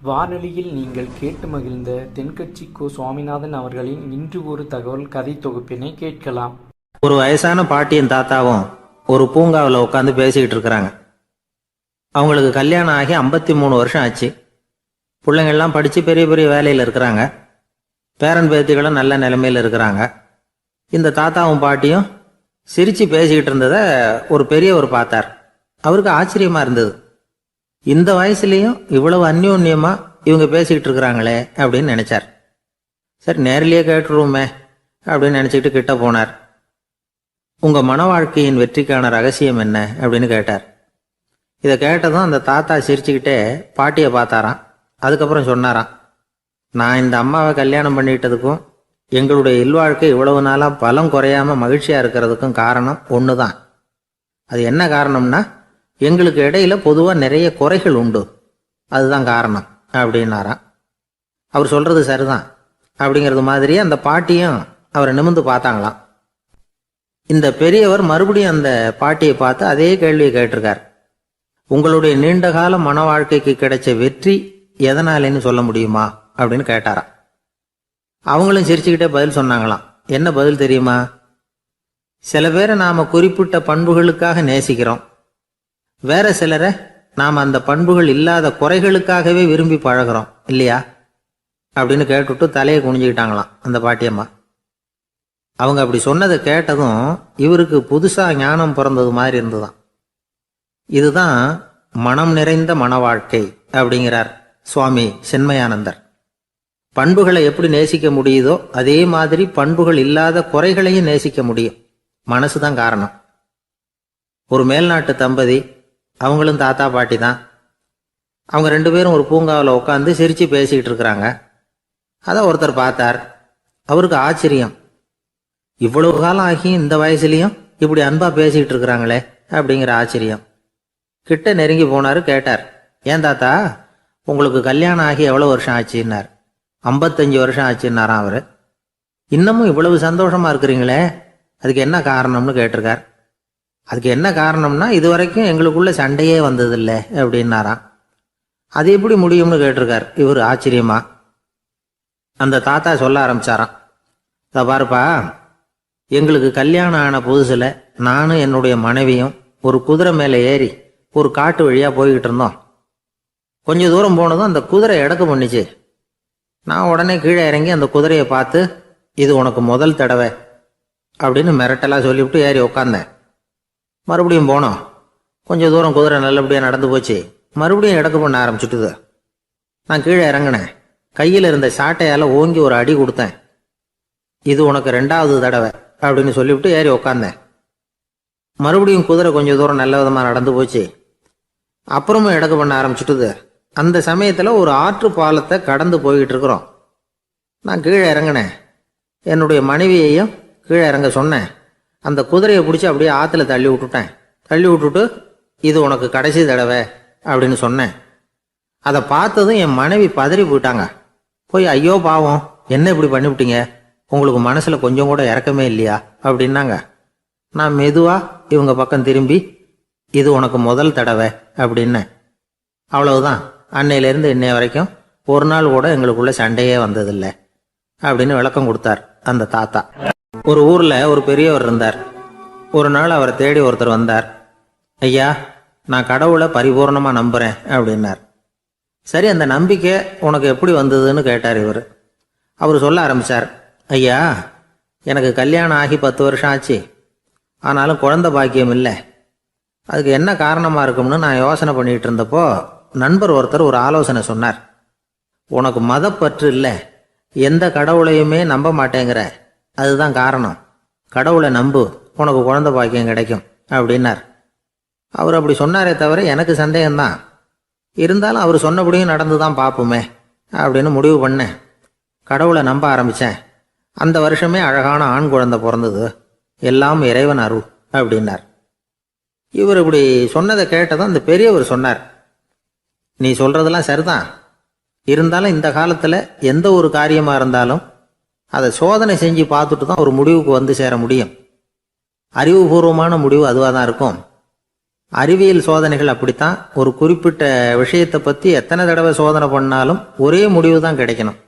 வானொலியில் நீங்கள் கேட்டு மகிழ்ந்த தென்கட்சி கோ. சுவாமிநாதன் அவர்களின் இன்று ஒரு தகவல் கதை தொகுப்பினை கேட்கலாம். ஒரு வயசான பாட்டியும் தாத்தாவும் ஒரு பூங்காவில் உட்காந்து பேசிக்கிட்டு இருக்கிறாங்க. அவங்களுக்கு கல்யாணம் ஆகி 53 வருஷம் ஆச்சு. பிள்ளைங்கள்லாம் படித்து பெரிய பெரிய வேலையில் இருக்கிறாங்க. பேரன் பேத்திகளும் நல்ல நிலைமையில் இருக்கிறாங்க. இந்த தாத்தாவும் பாட்டியும் சிரித்து பேசிக்கிட்டு இருந்ததை ஒரு பெரியவர் பார்த்தார். அவருக்கு ஆச்சரியமாக இருந்தது. இந்த வயசுலேயும் இவ்வளவு அந்யோன்யமா இவங்க பேசிக்கிட்டு இருக்கிறாங்களே அப்படின்னு நினைச்சார். சரி, நேரிலேயே கேட்டுருவோமே அப்படின்னு நினச்சிக்கிட்டு கிட்ட போனார். உங்கள் மன வாழ்க்கையின் வெற்றிக்கான ரகசியம் என்ன அப்படின்னு கேட்டார். இதை கேட்டதும் அந்த தாத்தா சிரிச்சுக்கிட்டே பாட்டியை பார்த்தாராம். அதுக்கப்புறம் சொன்னாராம், நான் இந்த அம்மாவை கல்யாணம் பண்ணிக்கிட்டதுக்கும் எங்களுடைய இல்வாழ்க்கை இவ்வளவு நாளாக பலம் குறையாமல் மகிழ்ச்சியாக இருக்கிறதுக்கும் காரணம் ஒன்று தான். அது என்ன காரணம்னா, எங்களுக்கு இடையில பொதுவாக நிறைய குறைகள் உண்டு, அதுதான் காரணம் அப்படின்னாராம். அவர் சொல்றது சரிதான் அப்படிங்கிறது மாதிரியே அந்த பாட்டியும் அவரை நிமிர்ந்து பார்த்தாங்களாம். இந்த பெரியவர் மறுபடியும் அந்த பாட்டியை பார்த்து அதே கேள்வியை கேட்டிருக்கார். உங்களுடைய நீண்டகால மன வாழ்க்கைக்கு கிடைச்ச வெற்றி எதனாலேன்னு சொல்ல முடியுமா அப்படின்னு கேட்டாராம். அவங்களும் சிரிச்சுக்கிட்டே பதில் சொன்னாங்களாம். என்ன பதில் தெரியுமா? சில பேரை நாம குறிப்பிட்ட பண்புகளுக்காக நேசிக்கிறோம், வேற சிலரை நாம் அந்த பண்புகள் இல்லாத குறைகளுக்காகவே விரும்பி பழகிறோம் இல்லையா அப்படின்னு கேட்டுவிட்டு தலையை குனிஞ்சுக்கிட்டாங்களாம் அந்த பாட்டியம்மா. அவங்க அப்படி சொன்னதை கேட்டதும் இவருக்கு புதுசா ஞானம் பிறந்தது மாதிரி இருந்துதான். இதுதான் மனம் நிறைந்த மன வாழ்க்கை அப்படிங்கிறார் சுவாமி சின்மயானந்தர். பண்புகளை எப்படி நேசிக்க முடியுதோ அதே மாதிரி பண்புகள் இல்லாத குறைகளையும் நேசிக்க முடியும். மனசுதான் காரணம். ஒரு மேல்நாட்டு தம்பதி, அவங்களும் தாத்தா பாட்டி தான். அவங்க 2 பேரும் ஒரு பூங்காவில் உட்காந்து சிரித்து பேசிக்கிட்டு இருக்கிறாங்க. அதை ஒருத்தர் பார்த்தார். அவருக்கு ஆச்சரியம், இவ்வளவு காலம் ஆகி இந்த வயசுலேயும் இப்படி அன்பா பேசிக்கிட்டு இருக்கிறாங்களே அப்படிங்கிற ஆச்சரியம். கிட்ட நெருங்கி போனார். கேட்டார், ஏன் தாத்தா உங்களுக்கு கல்யாணம் ஆகி எவ்வளோ வருஷம் ஆச்சுன்னார். 55 வருஷம் ஆச்சுன்னாராம் அவர். இன்னமும் இவ்வளவு சந்தோஷமா இருக்கிறீங்களே, அதுக்கு என்ன காரணம்னு கேட்டிருக்கார். அதுக்கு என்ன காரணம்னா, இதுவரைக்கும் எங்களுக்குள்ள சண்டையே வந்ததில்லை அப்படின்னாராம். அது எப்படி முடியும்னு கேட்டிருக்கார் இவர் ஆச்சரியமா. அந்த தாத்தா சொல்ல ஆரம்பிச்சாராம், இதை பாருப்பா, எங்களுக்கு கல்யாணம் ஆன புதுசில் நானும் என்னுடைய மனைவியும் ஒரு குதிரை மேலே ஏறி ஒரு காட்டு வழியாக போய்கிட்டு இருந்தோம். கொஞ்சம் தூரம் போனதும் அந்த குதிரை எடக்கு பண்ணிச்சு. நான் உடனே கீழே இறங்கி அந்த குதிரையை பார்த்து, இது உனக்கு முதல் தடவை அப்படின்னு மிரட்டலாக சொல்லிவிட்டு ஏறி உக்காந்தேன். மறுபடியும் போனோம். கொஞ்சம் தூரம் குதிரை நல்லபடியாக நடந்து போச்சு. மறுபடியும் எடக்கு பண்ண ஆரம்பிச்சுட்டுது. நான் கீழே இறங்கினேன். கையில் இருந்த சாட்டையால் ஓங்கி ஒரு அடி கொடுத்தேன். இது உனக்கு 2வது தடவை அப்படின்னு சொல்லிவிட்டு ஏறி உக்காந்தேன். மறுபடியும் குதிரை கொஞ்சம் தூரம் நல்ல விதமாக நடந்து போச்சு. அப்புறமும் எடக்கு பண்ண ஆரம்பிச்சுட்டுது. அந்த சமயத்தில் ஒரு ஆற்று பாலத்தை கடந்து போய்கிட்டு இருக்கிறோம். நான் கீழே இறங்கினேன். என்னுடைய மனைவியையும் கீழே இறங்க சொன்னேன். அந்த குதிரையை பிடிச்சி அப்படியே ஆற்றுல தள்ளி விட்டுட்டேன். தள்ளி விட்டுட்டு, இது உனக்கு கடைசி தடவை அப்படின்னு சொன்னேன். அதை பார்த்ததும் என் மனைவி பதறி போயிட்டாங்க. போய், ஐயோ பாவம், என்ன இப்படி பண்ணிவிட்டீங்க, உங்களுக்கு மனசில் கொஞ்சம் கூட இறக்கமே இல்லையா அப்படின்னாங்க. நான் மெதுவாக இவங்க பக்கம் திரும்பி, இது உனக்கு முதல் தடவை அப்படின்னேன். அவ்வளவுதான். அன்னையிலேருந்து இன்னைய வரைக்கும் ஒரு நாள் கூட எங்களுக்குள்ள சண்டையே வந்ததில்லை அப்படின்னு விளக்கம் கொடுத்தார் அந்த தாத்தா. ஒரு ஊர்ல ஒரு பெரியவர் இருந்தார். ஒரு நாள் அவரை தேடி ஒருத்தர் வந்தார். ஐயா, நான் கடவுளை பரிபூர்ணமா நம்புறேன் அப்படின்னார். சரி, அந்த நம்பிக்கை உனக்கு எப்படி வந்ததுன்னு கேட்டார் இவர். அவர் சொல்ல ஆரம்பிச்சார், ஐயா, எனக்கு கல்யாணம் ஆகி 10 வருஷம் ஆச்சு. ஆனாலும் குழந்தை பாக்கியம் இல்லை. அதுக்கு என்ன காரணமா இருக்கும்னு நான் யோசனை பண்ணிட்டு இருந்தப்போ நண்பர் ஒருத்தர் ஒரு ஆலோசனை சொன்னார். உனக்கு மதப்பற்று இல்லை, எந்த கடவுளையுமே நம்ப மாட்டேங்கிற, அதுதான் காரணம். கடவுளை நம்பு, உனக்கு குழந்தை பாக்கியம் கிடைக்கும் அப்படின்னார். அவர் அப்படி சொன்னாரே தவிர எனக்கு சந்தேகம்தான். இருந்தாலும் அவர் சொன்னபடியும் நடந்து தான் பார்ப்போமே அப்படின்னு முடிவு பண்ணேன். கடவுளை நம்ப ஆரம்பித்தேன். அந்த வருஷமே அழகான ஆண் குழந்தை பிறந்தது. எல்லாம் இறைவன் அருள் அப்படின்னார். இவர் இப்படி சொன்னதை கேட்டதும் அந்த பெரியவர் சொன்னார், நீ சொல்றதெல்லாம் சரிதான். இருந்தாலும் இந்த காலத்தில் எந்த ஒரு காரியமாக இருந்தாலும் அதை சோதனை செஞ்சு பார்த்துட்டு தான் ஒரு முடிவுக்கு வந்து சேர முடியும். அறிவுபூர்வமான முடிவு அதுவாக தான் இருக்கும். அறிவியல் சோதனைகள் அப்படித்தான். ஒரு குறிப்பிட்ட விஷயத்தை பற்றி எத்தனை தடவை சோதனை பண்ணாலும் ஒரே முடிவு தான் கிடைக்கணும்.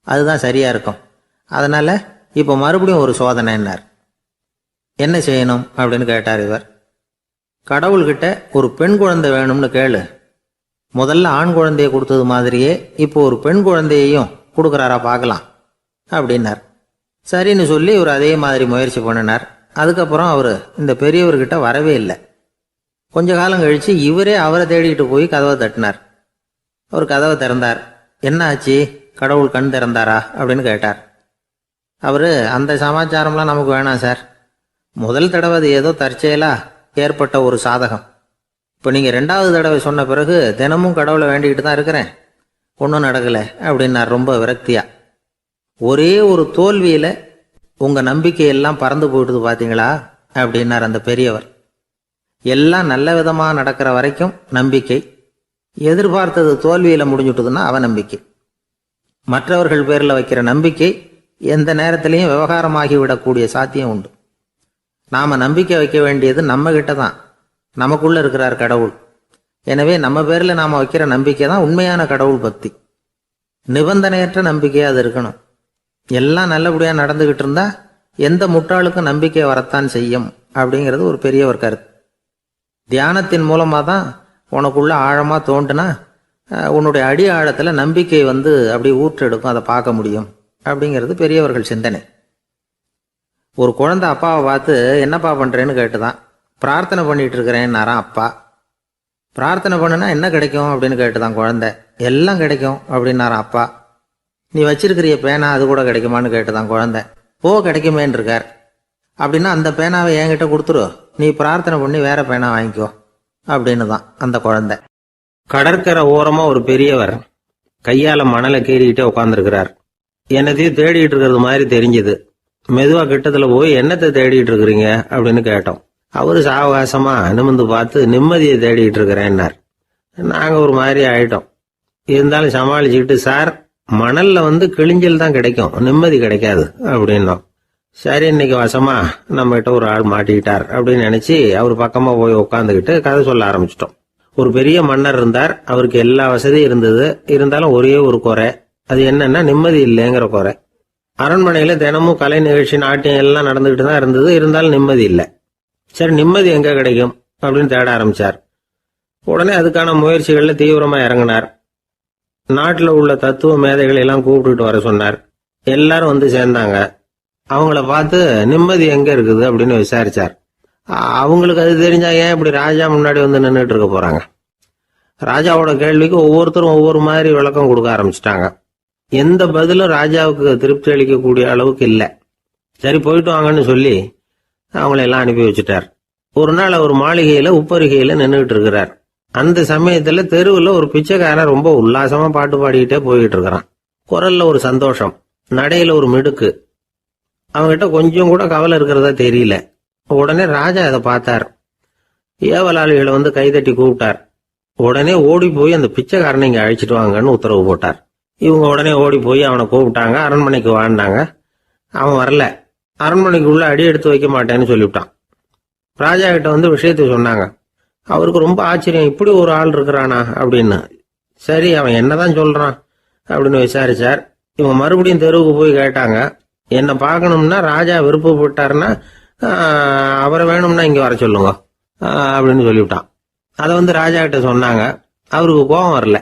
அதுதான் சரியா இருக்கும். அதனால இப்போ மறுபடியும் ஒரு சோதனைன்னார். என்ன செய்யணும் அப்படின்னு கேட்டார் இவர். கடவுள்கிட்ட ஒரு பெண் குழந்தை வேணும்னு கேளு. முதல்ல ஆண் குழந்தையை கொடுத்தது மாதிரியே இப்போ ஒரு பெண் குழந்தையையும் கொடுக்குறாரா பார்க்கலாம் அப்படின்னார். சரின்னு சொல்லி இவர் அதே மாதிரி முயற்சி பண்ணினார். அதுக்கப்புறம் அவர் இந்த பெரியவர்கிட்ட வரவே இல்லை. கொஞ்ச காலம் கழிச்சு இவரே அவரை தேடிக்கிட்டு போய் கதவை தட்டினார். அவர் கதவை திறந்தார். என்ன ஆச்சு, கடவுள் கண் திறந்தாரா அப்படின்னு கேட்டார். அவர், அந்த சமாச்சாரம்லாம் நமக்கு வேணாம் சார். முதல் தடவை அது ஏதோ தற்செயலா ஏற்பட்ட ஒரு சாதகம். இப்போ நீங்கள் 2வது தடவை சொன்ன பிறகு தினமும் கடவுளை வேண்டிக்கிட்டு தான் இருக்கிறேன், ஒன்றும் நடக்கலை அப்படின்னார் ரொம்ப விரக்தியா. ஒரே ஒரு தோல்வியில் உங்கள் நம்பிக்கையெல்லாம் பறந்து போயிடுது பார்த்தீங்களா அப்படின்னார் அந்த பெரியவர். எல்லாம் நல்ல விதமாக நடக்கிற வரைக்கும் நம்பிக்கை, எதிர்பார்த்தது தோல்வியில் முடிஞ்சுட்டுதுன்னா அவநம்பிக்கை. மற்றவர்கள் பேரில் வைக்கிற நம்பிக்கை எந்த நேரத்திலையும் விவகாரமாகி விடக்கூடிய சாத்தியம் உண்டு. நாம் நம்பிக்கை வைக்க வேண்டியது நம்ம கிட்ட தான். நமக்குள்ள இருக்கிறார் கடவுள். எனவே நம்ம பேரில் நாம் வைக்கிற நம்பிக்கை தான் உண்மையான கடவுள் பக்தி. நிபந்தனையற்ற நம்பிக்கையாக அது இருக்கணும். எல்லாம் நல்லபடியாக நடந்துகிட்டு இருந்தா எந்த முட்டாளுக்கும் நம்பிக்கை வரத்தான் செய்யும் அப்படிங்கிறது ஒரு பெரியவர் கருத்து. தியானத்தின் மூலமாக தான் உனக்குள்ள ஆழமாக தோண்டுனா உன்னுடைய அடி ஆழத்தில் நம்பிக்கை அப்படி ஊற்றெடுக்கும், அதை பார்க்க முடியும் அப்படிங்கிறது பெரியவர்கள் சிந்தனை. ஒரு குழந்தை அப்பாவை பார்த்து என்னப்பா பண்ணுறேன்னு கேட்டுதான். பிரார்த்தனை பண்ணிட்டு இருக்கிறேன்னாராம் அப்பா. பிரார்த்தனை பண்ணுனா என்ன கிடைக்கும் அப்படின்னு கேட்டுதான் குழந்தை. எல்லாம் கிடைக்கும் அப்படின்னாராம் அப்பா. நீ வச்சிருக்கிறிய பேனா அது கூட கிடைக்குமான்னு கேட்டுதான் குழந்தை. கிடைக்குமேன்னு இருக்கார். அப்படின்னா அந்த பேனாவை என்கிட்ட கொடுத்துரு, நீ பிரார்த்தனை பண்ணி வேற பேனா வாங்கிக்கோ அப்படின்னு தான் அந்த குழந்தை. கடற்கரை ஓரமா ஒரு பெரியவர் கையால மணலை கீறிக்கிட்டே உட்காந்துருக்கிறார். என்னத்தையும் தேடிட்டு இருக்கிறது மாதிரி தெரிஞ்சுது. மெதுவா கிட்டத்துல போய் என்னத்தை தேடிட்டு இருக்கிறீங்க அப்படின்னு கேட்டோம். அவரு சாவகாசமா நிமிந்து பார்த்து நிம்மதியை தேடிட்டு இருக்கிறேன்னார். நாங்க ஒரு மாதிரி ஆயிட்டோம். இருந்தாலும் சமாளிச்சுக்கிட்டு, சார் மணல்ல கிழிஞ்சல் தான் கிடைக்கும், நிம்மதி கிடைக்காது அப்படின்னோம். சரி, இன்னைக்கு வசமா நம்ம கிட்ட ஒரு ஆள் மாட்டிக்கிட்டார் அப்படின்னு நினைச்சு அவர் பக்கமா போய் உட்காந்துக்கிட்டு கதை சொல்ல ஆரம்பிச்சிட்டோம். ஒரு பெரிய மன்னர் இருந்தார். அவருக்கு எல்லா வசதியும் இருந்தது. இருந்தாலும் ஒரே ஒரு குறை. அது என்னன்னா நிம்மதி இல்லைங்கிற குறை. அரண்மனையில தினமும் கலை நிகழ்ச்சி, நாட்டியம் எல்லாம் நடந்துகிட்டு தான் இருந்தது. இருந்தாலும் நிம்மதி இல்லை. சரி, நிம்மதி எங்க கிடைக்கும் அப்படின்னு தேட ஆரம்பிச்சார். உடனே அதுக்கான முயற்சிகள்ல தீவிரமா இறங்கினார். நாட்டில் உள்ள தத்துவ மேதைகளை எல்லாம் கூப்பிட்டுட்டு வர சொன்னார். எல்லாரும் சேர்ந்தாங்க. அவங்கள பார்த்து நிம்மதி எங்க இருக்குது அப்படின்னு விசாரிச்சார். அவங்களுக்கு அது தெரிஞ்சா ஏன் இப்படி ராஜா முன்னாடி நின்றுட்டு இருக்க போறாங்க? ராஜாவோட கேள்விக்கு ஒவ்வொருத்தரும் ஒவ்வொரு மாதிரி விளக்கம் கொடுக்க ஆரம்பிச்சிட்டாங்க. எந்த பதிலும் ராஜாவுக்கு திருப்தி அளிக்கக்கூடிய அளவுக்கு இல்லை. சரி, போயிட்டு வாங்கன்னு சொல்லி அவங்கள எல்லாம் அனுப்பி வச்சுட்டார். ஒரு நாள் அவர் மாளிகையில உப்பருகையில நின்றுட்டு இருக்கிறார். அந்த சமயத்துல தெருவில் ஒரு பிச்சைக்காரன் ரொம்ப உல்லாசமா பாட்டு பாடிக்கிட்டே போயிட்டு இருக்கிறான். குரல்ல ஒரு சந்தோஷம், நடையில ஒரு மிடுக்கு. அவங்ககிட்ட கொஞ்சம் கூட கவலை இருக்கிறதா தெரியல. உடனே ராஜா அதை பார்த்தார். ஏவலாளிகளை கைதட்டி கூப்பிட்டார். உடனே ஓடி போய் அந்த பிச்சைக்காரனை இங்க அழைச்சிட்டு வாங்கன்னு உத்தரவு போட்டார். இவங்க உடனே ஓடி போய் அவனை கூப்பிட்டாங்க. அரண்மனைக்கு வாழ்ந்தாங்க. அவன் வரல. அரண்மனைக்குள்ள அடி எடுத்து வைக்க மாட்டேன்னு சொல்லிவிட்டான். ராஜா கிட்ட விஷயத்தை சொன்னாங்க. அவருக்கு ரொம்ப ஆச்சரியம், இப்படி ஒரு ஆள் இருக்கிறானா அப்படின்னு. சரி, அவன் என்னதான் சொல்றான் அப்படின்னு விசாரிச்சார். இவங்க மறுபடியும் தெருவுக்கு போய் கேட்டாங்க. என்ன பார்க்கணும்னா ராஜா விருப்பப்பட்டாருன்னா அவரை வேணும்னா இங்க வர சொல்லுங்க அப்படின்னு சொல்லிவிட்டான். அதை ராஜா கிட்ட சொன்னாங்க. அவருக்கு கோபம் வரல.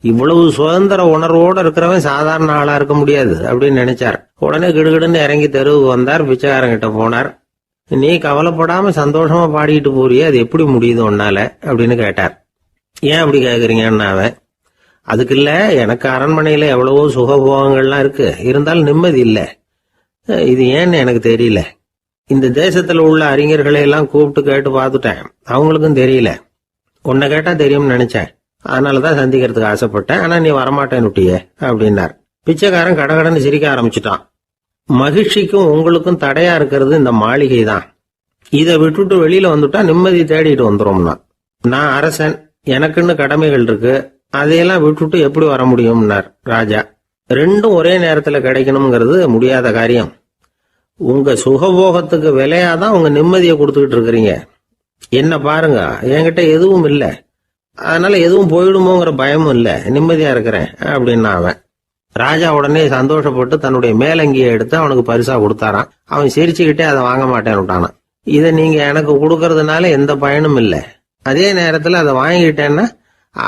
இவ்வளவு சுதந்திர உணர்வோடு இருக்கிறவன் சாதாரண ஆளா இருக்க முடியாது அப்படின்னு நினைச்சார். உடனே கிடுகிடுன்னு இறங்கி தெருவுக்கு வந்தார். பிச்சைக்காரங்கிட்ட போனார். நீ கவலைப்படாம சந்தோஷமா பாடிக்கிட்டு போறியே, அது எப்படி முடியுது உன்னால அப்படின்னு கேட்டார். ஏன் அப்படி கேக்குறீங்கன்னு அவன், அதுக்கு இல்ல, எனக்கு அரண்மனையில எவ்வளவோ சுகபோகங்கள்லாம் இருக்கு, இருந்தாலும் நிம்மதி இல்லை. இது ஏன்னு எனக்கு தெரியல. இந்த தேசத்துல உள்ள அறிஞர்களை எல்லாம் கூப்பிட்டு கேட்டு பார்த்துட்டேன், அவங்களுக்கும் தெரியல. உன்னை கேட்டா தெரியும்னு நினைச்சேன், அதனாலதான் சந்திக்கிறதுக்கு ஆசைப்பட்டேன். ஆனா நீ வரமாட்டேன்னு விட்டியே அப்படின்னார். பிச்சைக்காரன் கடகடன்னு சிரிக்க ஆரம்பிச்சுட்டான். மகிழ்ச்சிக்கும் உங்களுக்கும் தடையா இருக்கிறது இந்த மாளிகை தான். இதை விட்டுட்டு வெளியில வந்துட்டா நிம்மதி தேடிட்டு வந்துரும்னா. நான் அரசன், எனக்குன்னு கடமைகள் இருக்கு, அதையெல்லாம் விட்டுட்டு எப்படி வர முடியும்னார் ராஜா. ரெண்டும் ஒரே நேரத்துல கிடைக்கணுங்கிறது முடியாத காரியம். உங்க சுகபோகத்துக்கு விலையாதான் உங்க நிம்மதியை கொடுத்துக்கிட்டு இருக்கிறீங்க. என்ன பாருங்க, என்கிட்ட எதுவும் இல்லை, அதனால எதுவும் போயிடுமோங்கிற பயமும் இல்லை, நிம்மதியா இருக்கிறேன் அப்படின்னா அவன். ராஜா உடனே சந்தோஷப்பட்டு தன்னுடைய மேலங்கியை எடுத்து அவனுக்கு பரிசா கொடுத்தாராம். அவன் சிரிச்சுக்கிட்டே அதை வாங்க மாட்டேன்னு விட்டானான். இதை நீங்க எனக்கு கொடுக்கறதுனால எந்த பயனும் இல்லை, அதே நேரத்துல அதை வாங்கிட்டேன்னா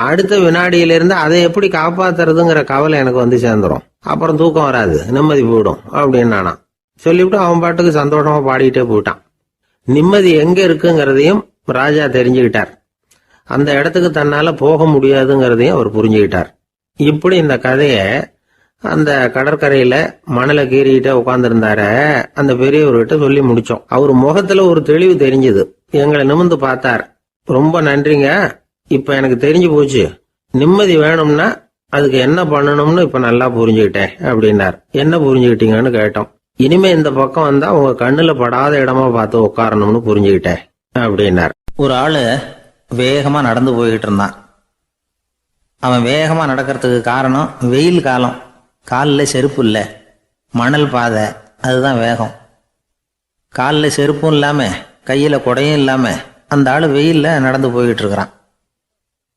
அடுத்த வினாடியிலிருந்து அதை எப்படி காப்பாத்துறதுங்கிற கவலை எனக்கு வந்து சேர்ந்துரும், அப்புறம் தூக்கம் வராது, நிம்மதி போயிடும் அப்படின்னானா. சொல்லிவிட்டு அவன் பாட்டுக்கு சந்தோஷமா பாடிக்கிட்டே போயிட்டான். நிம்மதி எங்க இருக்குங்கிறதையும் ராஜா தெரிஞ்சுக்கிட்டார். அந்த இடத்துக்கு தன்னால போக முடியாதுங்கிறதையும் அவர் புரிஞ்சுக்கிட்டார். இப்படி இந்த கதைய அந்த கடற்கரையில மணலை கீறிக்கிட்டே உட்கார்ந்துருந்தார அந்த பெரியவர்கிட்ட சொல்லி முடிச்சோம். அவர் முகத்துல ஒரு தெளிவு தெரிஞ்சது. எங்களை நிமிர்ந்து பார்த்தார். ரொம்ப நன்றிங்க, இப்ப எனக்கு தெரிஞ்சு போச்சு, நிம்மதி வேணும்னா அதுக்கு என்ன பண்ணணும்னு இப்ப நல்லா புரிஞ்சுக்கிட்டேன் அப்படின்னார். என்ன புரிஞ்சுக்கிட்டீங்கன்னு கேட்டோம். இனிமே இந்த பக்கம் வந்தா உங்க கண்ணுல படாத இடமா பார்த்து உட்காரணும்னு புரிஞ்சுக்கிட்டேன் அப்படின்னார். ஒரு ஆளு வேகமா நடந்து போய்கிட்டு இருந்தான். அவன் வேகமா நடக்கிறதுக்கு காரணம் வெயில் காலம், காலில் செருப்பு இல்லை, மணல் பாதை, அதுதான் வேகம். காலில் செருப்பும் இல்லாம கையில குடையும் இல்லாம அந்த ஆளு வெயில்ல நடந்து போய்கிட்டு இருக்கிறான்.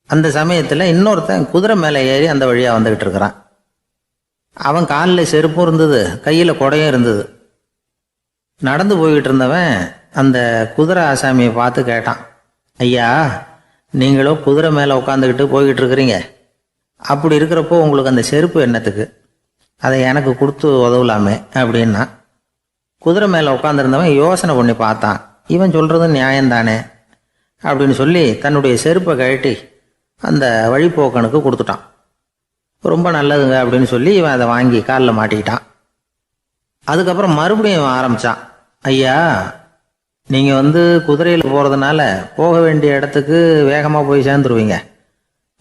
அந்த சமயத்துல இன்னொருத்தன் குதிரை மேல ஏறி அந்த வழியா வந்துகிட்டு இருக்கிறான். அவன் காலில் செருப்பும் இருந்தது, கையில குடையும் இருந்தது. நடந்து போய்கிட்டு இருந்தவன் அந்த குதிரை ஆசாமியை பார்த்து கேட்டான், ஐயா, நீங்களும் குதிரை மேல உட்காந்துக்கிட்டு போய்கிட்டு இருக்கிறீங்க, அப்படி இருக்கிறப்போ உங்களுக்கு அந்த செருப்பு என்னத்துக்கு, அதை எனக்கு கொடுத்து உதவலாமே அப்படின்னா. குதிரை மேல உட்காந்துருந்தவன் யோசனை பண்ணி பார்த்தான். இவன் சொல்றது நியாயம்தானே அப்படின்னு சொல்லி தன்னுடைய செருப்பை கழட்டி அந்த வழிப்போக்கனுக்கு கொடுத்துட்டான். ரொம்ப நல்லதுங்க அப்படின்னு சொல்லி இவன் அதை வாங்கி காலில் மாட்டிக்கிட்டான். அதுக்கப்புறம் மறுபடியும் இவன் ஆரம்பிச்சான், ஐயா, நீங்க குதிரையில் போறதுனால போக வேண்டிய இடத்துக்கு வேகமா போய் சேர்ந்துருவீங்க,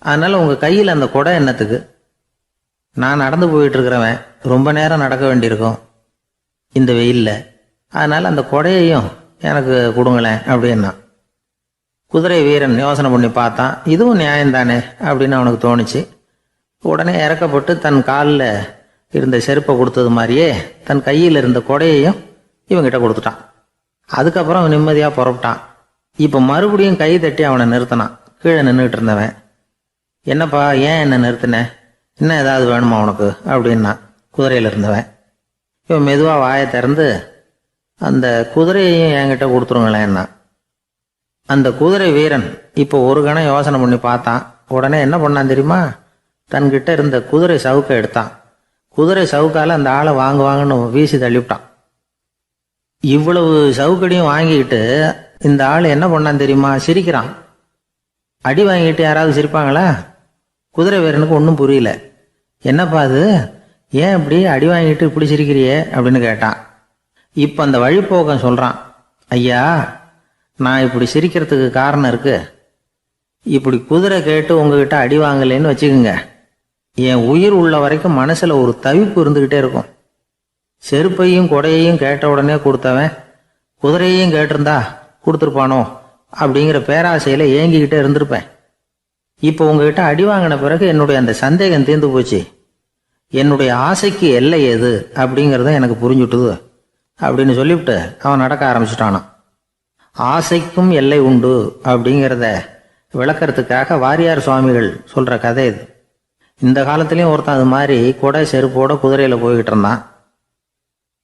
அதனால உங்க கையில் அந்த குடை என்னத்துக்கு, நான் நடந்து போயிட்டு இருக்கிறவன் ரொம்ப நேரம் நடக்க வேண்டியிருக்கும் இந்த வெயில்ல, அதனால அந்த குடையையும் எனக்கு கொடுங்களேன் அப்படின்னா. குதிரை வீரன் யோசனை பண்ணி பார்த்தான். இதுவும் நியாயம்தானே அப்படின்னு அவனுக்கு தோணுச்சு. உடனே இறக்கப்பட்டு தன் காலில் இருந்த செருப்பை கொடுத்தது மாதிரியே தன் கையில் இருந்த கொடையையும் இவங்கிட்ட கொடுத்துட்டான். அதுக்கப்புறம் அவன் நிம்மதியாக புறப்பட்டான். இப்போ மறுபடியும் கை தட்டி அவனை நிறுத்தினான். கீழே நின்றுட்டு இருந்தவன், என்னப்பா ஏன் என்ன நிறுத்தின, இன்னும் ஏதாவது வேணுமா உனக்கு அப்படின்னா குதிரையில் இருந்தவன். இவன் மெதுவாக வாயை திறந்து அந்த குதிரையையும் என்கிட்ட கொடுத்துருங்களேன்னா. அந்த குதிரை வீரன் இப்போ ஒரு கணம் யோசனை பண்ணி பார்த்தான். உடனே என்ன பண்ணான் தெரியுமா, தன்கிட்ட இருந்த குதிரை சவுக்கை எடுத்தான். குதிரை சவுக்கால அந்த ஆளை வாங்குவாங்கன்னு வீசி தள்ளிவிட்டான். இவ்வளவு சவுக்கடியும் வாங்கிக்கிட்டு இந்த ஆள் என்ன பண்ணான் தெரியுமா, சிரிக்கிறான். அடி வாங்கிட்டு யாராவது சிரிப்பாங்களா? குதிரை வீரனுக்கு ஒன்றும் புரியல. என்னப்பா அது, ஏன் இப்படி அடி வாங்கிட்டு இப்படி சிரிக்கிறியே அப்படின்னு கேட்டான். இப்போ அந்த வழிப்போக்கன் சொல்றான், ஐயா, நான் இப்படி சிரிக்கிறதுக்கு காரணம் இருக்கு. இப்படி குதிரை கேட்டு உங்ககிட்ட அடி வாங்கலைன்னு வச்சுக்கோங்க, என் உயிர் உள்ள வரைக்கும் மனசுல ஒரு தவிப்பு இருந்துகிட்டே இருக்கும். செருப்பையும் கொடையையும் கேட்ட உடனே கொடுத்தவன் குதிரையையும் கேட்டிருந்தா கொடுத்துருப்பானோ அப்படிங்கிற பேராசையில ஏங்கிக்கிட்டே இருந்திருப்பேன். இப்போ உங்ககிட்ட அடி வாங்கின பிறகு என்னுடைய அந்த சந்தேகம் தீர்ந்து போச்சு. என்னுடைய ஆசைக்கு எல்லை எது அப்படிங்கிறத எனக்கு புரிஞ்சுட்டுது அப்படின்னு சொல்லிவிட்டு அவன் நடக்க ஆரம்பிச்சுட்டானான். ஆசைக்கும் எல்லை உண்டு அப்படிங்கிறத விளக்கறதுக்காக வாரியார் சுவாமிகள் சொல்ற கதை இது. இந்த காலத்திலயும் ஒருத்தன் அது மாதிரி கொடை செருப்போட குதிரையில போய்கிட்டு இருந்தான்.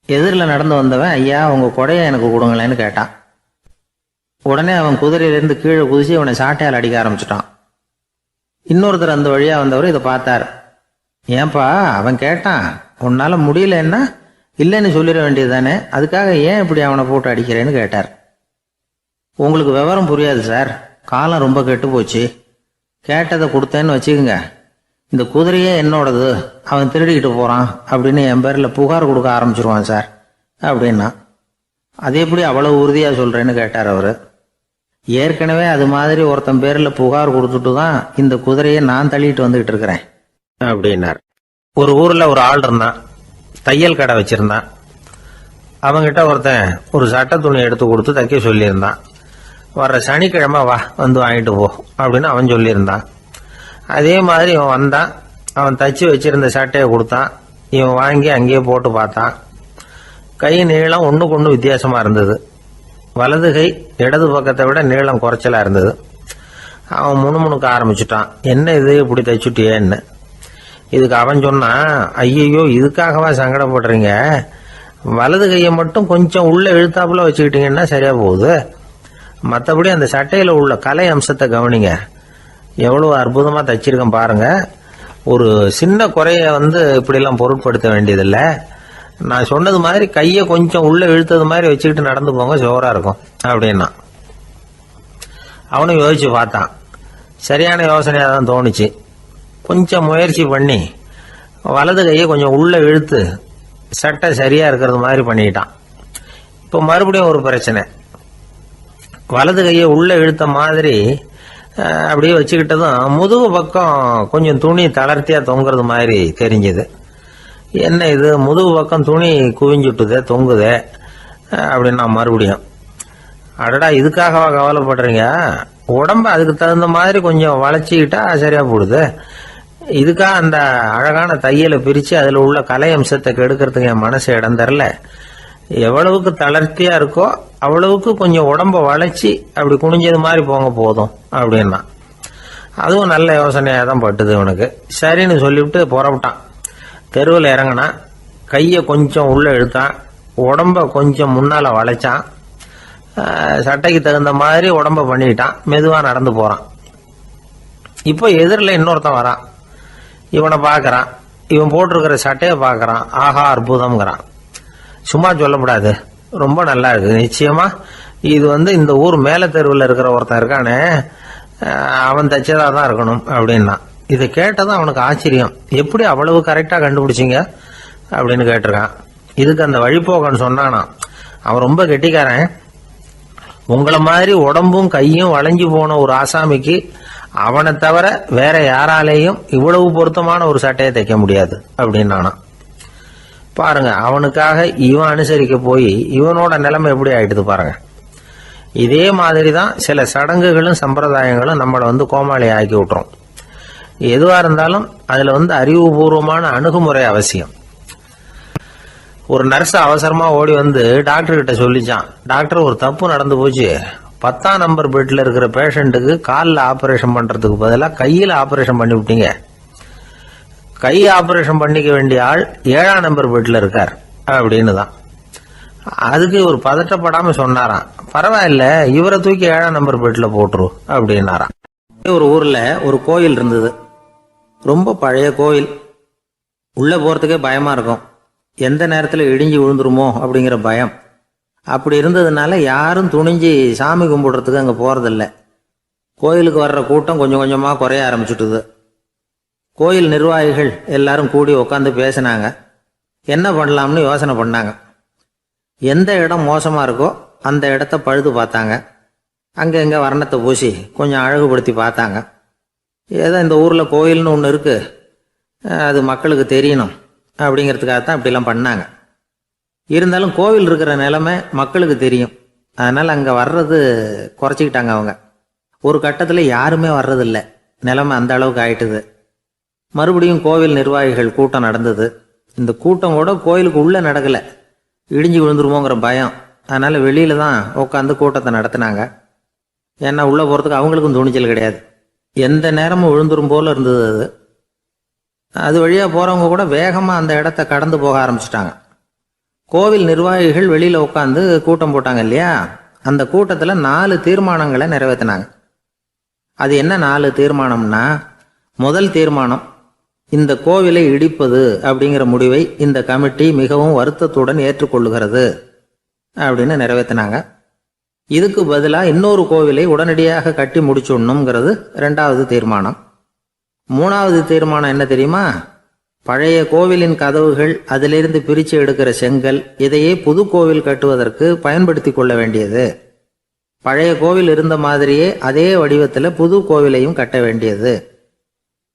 எதிரில் நடந்து வந்தவன், ஐயா, உங்க கொடையை எனக்கு கொடுங்களேன்னு கேட்டான். உடனே அவன் குதிரையிலிருந்து கீழே குதிச்சு அவனை சாட்டையால் அடிக்க ஆரம்பிச்சுட்டான். இன்னொருத்தர் அந்த வழியா வந்தவர் இதை பார்த்தார். ஏன்பா, அவன் கேட்டான், உன்னால முடியலன்னா இல்லைன்னு சொல்லிட வேண்டியது தானே, அதுக்காக ஏன் இப்படி அவனை போட்டு அடிக்கிறேன்னு கேட்டார். உங்களுக்கு விவரம் புரியாது சார், காலம் ரொம்ப கெட்டு போச்சு, கேட்டதை கொடுத்தேன்னு வச்சுக்கோங்க, இந்த குதிரையே என்னோடது, அவன் திருடிக்கிட்டு போறான் அப்படின்னு என் பேரில் புகார் கொடுக்க ஆரம்பிச்சிருவான் சார் அப்படின்னா. அது எப்படி அவ்வளவு உறுதியா சொல்றேன்னு கேட்டார் அவரு. ஏற்கனவே அது மாதிரி ஒருத்தன் பேரில் புகார் கொடுத்துட்டு தான் இந்த குதிரையை நான் தள்ளிட்டு வந்துகிட்டு இருக்கிறேன் அப்படின்னார். ஒரு ஊர்ல ஒரு ஆள் இருந்தான், தையல் கடை வச்சிருந்தான். அவங்கிட்ட ஒருத்தன் ஒரு சட்டை துணி எடுத்து கொடுத்து தைக்க சொல்லியிருந்தான். வர்ற சனிக்கிழமை வா, வந்து வாங்கிட்டு போ அப்படின்னு அவன் சொல்லியிருந்தான். அதே மாதிரி இவன் வந்தான். அவன் தச்சு வச்சிருந்த சட்டையை கொடுத்தான். இவன் வாங்கி அங்கேயே போட்டு பார்த்தான். கை நீளம் ஒண்ணுக்கு ஒண்ணு வித்தியாசமா இருந்தது. வலது கை இடது பக்கத்தை விட நீளம் குறைச்சலா இருந்தது. அவன் முணுமுணுக்க ஆரம்பிச்சுட்டான், என்ன இது இப்படி தைச்சுட்டியேன்னு. இதுக்கு அவன் சொன்னான், ஐயையோ இதுக்காகவா சங்கடப்படுறீங்க, வலது கையை மட்டும் கொஞ்சம் உள்ள இழுத்தாப்புல வச்சுக்கிட்டீங்கன்னா சரியா போகுது, மற்றபடி அந்த சட்டையில உள்ள கலை அம்சத்தை கவனிங்க, எவ்வளவு அற்புதமா தைச்சிருக்கேன் பாருங்க, ஒரு சின்ன குறைய இப்படிலாம் பொருட்படுத்த வேண்டியதில்லை, நான் சொன்னது மாதிரி கையை கொஞ்சம் உள்ள இழுத்தது மாதிரி வச்சுக்கிட்டு நடந்து போங்க, ஜோரா இருக்கும் அப்படின்னா. அவனும் யோசிச்சு பார்த்தான், சரியான யோசனையாக தான் தோணுச்சு. கொஞ்சம் முயற்சி பண்ணி வலது கையை கொஞ்சம் உள்ள இழுத்து சட்டை சரியா இருக்கிறது மாதிரி பண்ணிட்டான். இப்போ மறுபடியும் ஒரு பிரச்சனை, வலது கையை உள்ள இழுத்த மாதிரி அப்படியே வச்சுக்கிட்டதும் முதுகு பக்கம் கொஞ்சம் துணி தளர்த்தியா தொங்குறது மாதிரி தெரிஞ்சது. என்ன இது முதுகு பக்கம் துணி குவிஞ்சுட்டுதே தொங்குதே அப்படின்னா மறுபடியும், அடடா இதுக்காகவா கவலைப்படுறீங்க, உடம்ப அதுக்கு தகுந்த மாதிரி கொஞ்சம் வளைச்சிக்கிட்டா சரியா போடுது, இதுக்காக அந்த அழகான தையலை பிரிச்சு அதுல உள்ள கலை அம்சத்தை கெடுக்கிறதுக்கு என் மனசு இடம் தரல, எவ்வளவுக்கு தளர்த்தியா இருக்கோ அவ்வளவுக்கு கொஞ்சம் உடம்ப வளைச்சி அப்படி குனிஞ்சது மாதிரி போங்க போதும் அப்படின்னா. அதுவும் நல்ல யோசனையா தான் பட்டுது இவனுக்கு. சரின்னு சொல்லிவிட்டு புறப்பட்டான். தெருவில் இறங்கினான், கையை கொஞ்சம் உள்ள இழுத்தான், உடம்ப கொஞ்சம் முன்னால வளைச்சான், சட்டைக்கு தகுந்த மாதிரி உடம்ப பண்ணிட்டான், மெதுவா நடந்து போறான். இப்போ எதிரில் இன்னொருத்தன் வரான், இவனை பார்க்கறான், இவன் போட்டிருக்கிற சட்டையை பார்க்கறான், ஆஹா அற்புதம்ங்கிறான். சும்மா சொல்லக்கூடாது, ரொம்ப நல்லா இருக்கு, நிச்சயமா இது இந்த ஊர் மேல தெருவில் இருக்கிற ஒருத்தன் இருக்கானே அவன் தைச்சதா தான் இருக்கணும் அப்படின்னா. இதை கேட்டதும் அவனுக்கு ஆச்சரியம், எப்படி அவ்வளவு கரெக்டா கண்டுபிடிச்சிங்க அப்படின்னு கேட்டிருக்கான். இதுக்கு அந்த வழிபோக்கன்னு சொன்னானா, அவன் ரொம்ப கெட்டிக்காரன், உங்களை மாதிரி உடம்பும் கையும் வளைஞ்சு போன ஒரு ஆசாமிக்கு அவனை தவிர வேற யாராலேயும் இவ்வளவு பொருத்தமான ஒரு சட்டையை தைக்க முடியாது அப்படின்னானா. பாருங்க, அவனுக்காக இவன் அனுசரிக்க போய் இவனோட நிலைமை எப்படி ஆயிடுது பாருங்க. இதே மாதிரி தான் சில சடங்குகளும் சம்பிரதாயங்களும் நம்மளை கோமாளி ஆக்கி விட்டுரும். எதுவா இருந்தாலும் அதுல அறிவுபூர்வமான அணுகுமுறை அவசியம். ஒரு நர்ஸ் அவசரமா ஓடி டாக்டர் கிட்ட சொல்லிச்சான், டாக்டர் ஒரு தப்பு நடந்து போச்சு, 10ஆம் நம்பர் பெட்ல இருக்கிற பேஷண்ட்டுக்கு காலில் ஆபரேஷன் பண்றதுக்கு பதிலாக கையில் ஆபரேஷன் பண்ணி விட்டீங்க, கை ஆபரேஷன் பண்ணிக்க வேண்டிய ஆள் 7ஆம் நம்பர் பெட்ல இருக்கார் அப்படின்னு தான். அதுக்கு ஒரு பதட்டப்படாம சொன்னாராம், பரவாயில்ல இவரை தூக்கி 7ஆம் நம்பர் பெட்ல போட்டுரு அப்படின்னாராம். ஒரு ஊர்ல ஒரு கோயில் இருந்தது, ரொம்ப பழைய கோயில், உள்ள போறதுக்கே பயமா இருக்கும், எந்த நேரத்தில் இடிஞ்சு விழுந்துருமோ அப்படிங்கிற பயம். அப்படி இருந்ததுனால யாரும் துணிஞ்சு சாமி கும்பிடுறதுக்கு அங்கே போறதில்ல. கோயிலுக்கு வர்ற கூட்டம் கொஞ்சம் கொஞ்சமா குறைய ஆரம்பிச்சுட்டுது. கோயில் நிர்வாகிகள் எல்லாரும் கூடி உட்காந்து பேசினாங்க, என்ன பண்ணலாம்னு யோசனை பண்ணாங்க. எந்த இடம் மோசமா இருக்கோ அந்த இடத்த பழுது பார்த்தாங்க, அங்கே வர்ணத்தை பூசி கொஞ்சம் அழகுபடுத்தி பார்த்தாங்க. ஏதோ இந்த ஊர்ல கோயில்னு ஒன்று இருக்கு, அது மக்களுக்கு தெரியணும் அப்படிங்கிறதுக்காகத்தான் இப்படிலாம் பண்ணாங்க. இருந்தாலும் கோவில் இருக்கிற நிலைமை மக்களுக்கு தெரியும், அதனால அங்கே வர்றது குறைச்சிக்கிட்டாங்க அவங்க. ஒரு கட்டத்தில் யாருமே வர்றதில்லை, நிலைமை அந்த அளவுக்கு ஆயிட்டுது. மறுபடியும் கோவில் நிர்வாகிகள் கூட்டம் நடந்தது. இந்த கூட்டம் கூட கோயிலுக்கு உள்ள நடக்கல, இடிஞ்சு விழுந்துருமோங்கிற பயம், அதனால வெளியில தான் உட்காந்து கூட்டத்தை நடத்தினாங்க. ஏன்னா உள்ள போறதுக்கு அவங்களுக்கும் துணிச்சல் கிடையாது, எந்த நேரமும் விழுந்துரும் போல இருந்தது அது. அது வழியா போறவங்க கூட வேகமா அந்த இடத்த கடந்து போக ஆரம்பிச்சிட்டாங்க. கோவில் நிர்வாகிகள் வெளியில உட்காந்து கூட்டம் போட்டாங்க இல்லையா, அந்த கூட்டத்துல 4 தீர்மானங்களை நிறைவேற்றினாங்க. அது என்ன 4 தீர்மானம்னா, முதல் தீர்மானம், இந்த கோவிலை இடிப்பது அப்படிங்கிற முடிவை இந்த கமிட்டி மிகவும் வருத்தத்துடன் ஏற்றுக்கொள்ளுகிறது அப்படின்னு நிறைவேற்றினாங்க. இதுக்கு பதிலா இன்னொரு கோவிலை உடனடியாக கட்டி முடிச்சுடணுங்கிறது 2வது தீர்மானம். 3வது தீர்மானம் என்ன தெரியுமா, பழைய கோவிலின் கதவுகள், அதிலிருந்து பிரித்து எடுக்கிற செங்கல், இதையே புது கோவில் கட்டுவதற்கு பயன்படுத்தி கொள்ள வேண்டியது. பழைய கோவில் இருந்த மாதிரியே அதே வடிவத்தில் புது கோவிலையும் கட்ட வேண்டியது.